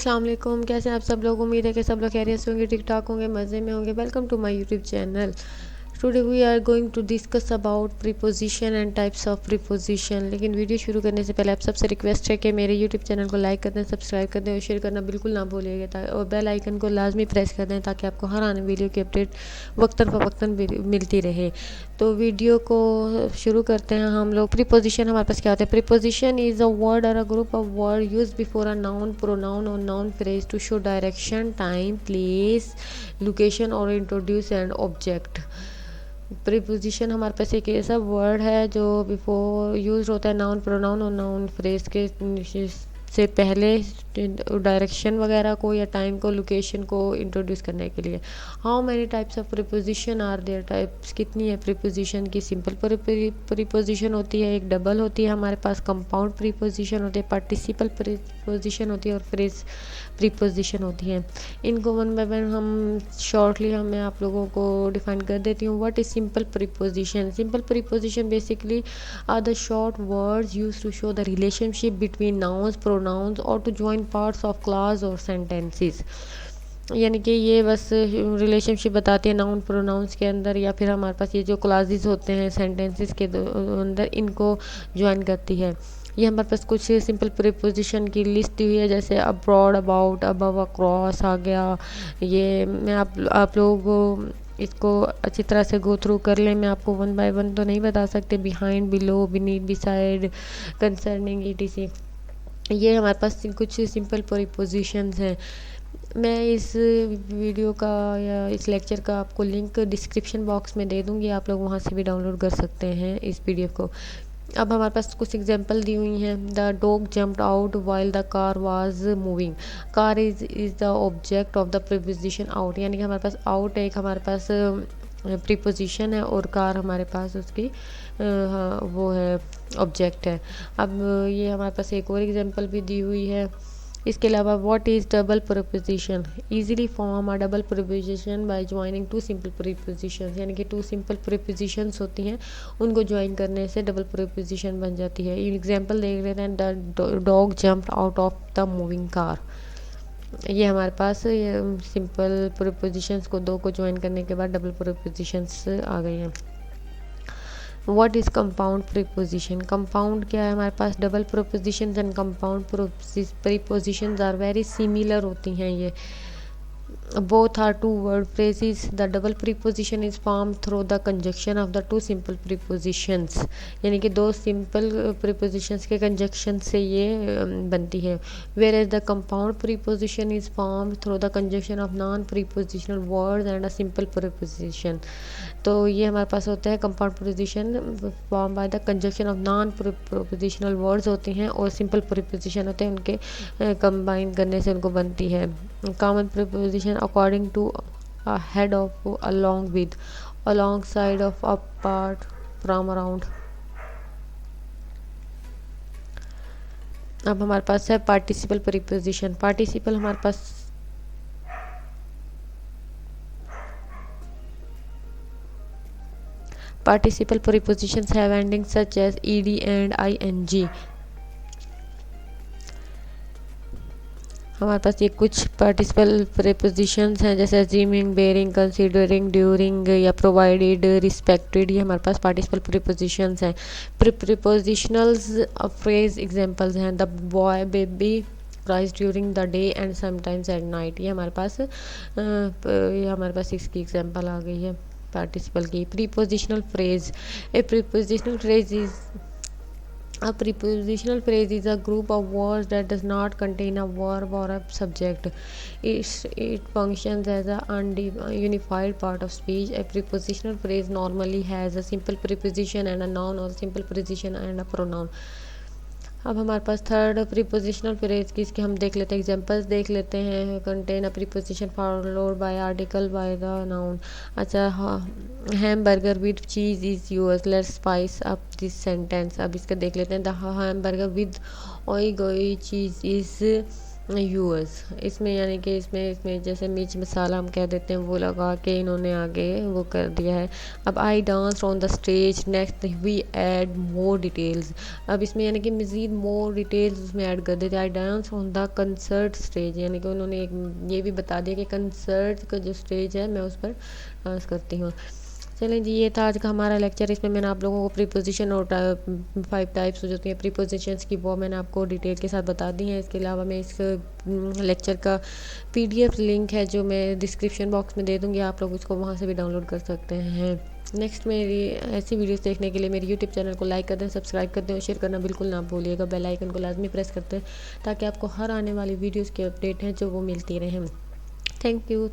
अस्सलाम वालेकुम। कैसे हैं आप सब लोग? उम्मीद है कि सब लोग खैरियत से होंगे, ठीक ठाक होंगे, मज़े में होंगे। Welcome to my YouTube channel. Today we are going to discuss about preposition and types of preposition. लेकिन वीडियो शुरू करने से पहले आप सबसे रिक्वेस्ट है कि मेरे यूट्यूब चैनल को लाइक कर दें, सब्सक्राइब कर दें और शेयर करना बिल्कुल ना भूलिएगा, और बेल आइकन को लाजमी प्रेस कर दें ताकि आपको हर आने वीडियो की अपडेट वक्तन फ़वक्तन मिलती रहे। तो वीडियो को शुरू करते हैं हम लोग। प्रीपोजिशन हमारे पास क्या होता है? प्रीपोजिशन इज़ अ वर्ड और a group of word use before a noun, pronoun और noun phrase to show direction, time, place, location और इंट्रोड्यूस एंड ऑब्जेक्ट। प्रीपोजिशन हमारे पास एक ऐसा वर्ड है जो बिफोर यूज होता है नाउन, प्रोनाउन और नाउन फ्रेज के से पहले डायरेक्शन वगैरह को या टाइम को, लोकेशन को इंट्रोड्यूस करने के लिए। How many types of preposition are there? Types कितनी है प्रीपोजिशन की? सिंपल प्रीपोजिशन होती है, एक डबल होती है हमारे पास, कंपाउंड प्रीपोजिशन होती है, पार्टिसिपल प्रीपोजिशन होती है और फ्रेज प्रीपोजिशन होती है। इनको वन बाय वन हम शॉर्टली मैं आप लोगों को डिफाइन कर देती हूँ। What is simple preposition? Simple preposition basically are the short words use to show the relationship between nouns, pronouns और to join parts of class और सेंटेंसेस। यानी कि ये बस रिलेशनशिप बताती है नाउन प्रोनाउंस के अंदर, या फिर हमारे पास ये जो क्लासेस होते हैं सेंटेंसेस के अंदर, इनको ज्वाइन करती है। ये हमारे पास कुछ सिंपल प्रीपोजिशन की लिस्ट दी हुई है, जैसे अब्रॉड, अबाउट, अबव, अक्रॉस आ गया। ये मैं आप लोग इसको अच्छी तरह से गो थ्रू कर लें। मैं आपको वन बाय वन तो नहीं बता सकते। Behind, below, beneath, beside, concerning, etc. ये हमारे पास कुछ सिंपल प्रीपोजिशंस हैं। मैं इस वीडियो का या इस लेक्चर का आपको लिंक डिस्क्रिप्शन बॉक्स में दे दूँगी, आप लोग वहाँ से भी डाउनलोड कर सकते हैं इस पीडीएफ को। अब हमारे पास कुछ एग्जांपल दी हुई हैं। The dog jumped out while the car was moving. Car is the object of the preposition out, यानी कि हमारे पास आउट एक हमारे पास प्रीपोजिशन है और कार हमारे पास उसकी वो है, ऑब्जेक्ट है। अब ये हमारे पास एक और एग्जांपल भी दी हुई है। इसके अलावा what is double preposition? Easily form a double preposition by joining two simple prepositions, यानी कि टू सिंपल प्रीपोजिशंस होती हैं, उनको ज्वाइन करने से डबल प्रीपोजिशन बन जाती है। एग्जांपल देख लेते हैं। The dog jumped out of the moving car. ये हमारे पास ये सिंपल प्रीपोजिशंस को दो को ज्वाइन करने के बाद डबल प्रीपोजिशंस आ गए हैं। What is compound preposition? Compound क्या है? हमारे पास double prepositions and compound prepositions are very similar होती हैं। ये both are two word phrases. The double preposition is formed through the conjunction of the two simple prepositions, यानी कि दो सिंपल prepositions के conjunction से ये बनती है। Whereas the compound preposition is formed through the conjunction of non prepositional words and a simple preposition। तो ये हमारे पास होता है compound preposition form by the conjunction of non prepositional words होते हैं और सिंपल प्रीपोजिशन होते हैं, उनके कंबाइन करने से उनको बनती है। Common preposition according to a head of, along with, alongside of, apart from, around. अब हमारे पास है पार्टिसिपल प्रीपोजिशन। पार्टिसिपल हमारे पास participle prepositions have endings such as ed and ing। हमारे पास ये कुछ पार्टिसिपल प्रीपोजिशंस हैं, जैसे assuming, bearing, considering, during या provided, respected। ये हमारे पास पार्टिसिपल प्रीपोजिशंस हैं। प्रीपोजिशनल्स फ्रेज एग्जांपल्स हैं। The boy baby cries during the day and sometimes at night. ये हमारे पास इसकी एग्जांपल आ गई है पार्टिसिपल की। Prepositional phrase. A prepositional phrase is a group of words that does not contain a verb और a subject. It functions as a unified part of speech. A prepositional phrase normally has a simple preposition and a noun, or simple preposition and a pronoun। अब हमारे पास third prepositional phrase की इसके हम देख लेते हैं, examples देख लेते हैं। Contain a preposition followed by article by the noun. अच्छा, hamburger with cheese is use. Let's spice up this sentence. अब इसका देख लेते हैं। द हैमबर्गर विद ऑई गोई चीज़ इज़ यूएस। इसमें यानी कि इसमें जैसे मिर्च मसाला हम कह देते हैं वो लगा के इन्होंने आगे वो कर दिया है। अब I dance on the stage next we add more details. अब इसमें यानी कि मज़ीद मोर डिटेल्स उसमें ऐड कर देते। आई dance on the concert stage, यानी कि उन्होंने एक ये भी बता दिया कि कंसर्ट का जो स्टेज है मैं उस पर डांस करती हूँ। चलें जी, ये था आज का हमारा लेक्चर। इसमें मैंने आप लोगों को प्रीपोजिशन और 5 टाइप्स हो जाती हैं प्रीपोजिशंस की, वो मैंने आपको डिटेल के साथ बता दी हैं। इसके अलावा मैं इस लेक्चर का पीडीएफ लिंक है जो मैं डिस्क्रिप्शन बॉक्स में दे दूँगी, आप लोग उसको वहाँ से भी डाउनलोड कर सकते हैं। नेक्स्ट मेरी ऐसी वीडियोस देखने के लिए मेरे यूट्यूब चैनल को लाइक कर दें, सब्सक्राइब कर दें और शेयर करना बिल्कुल ना भूलिएगा। बेल आइकन को लाजमी प्रेस करते हैं ताकि आपको हर आने वाली वीडियोज़ के अपडेट हैं जो वो मिलती रहें। Thank you.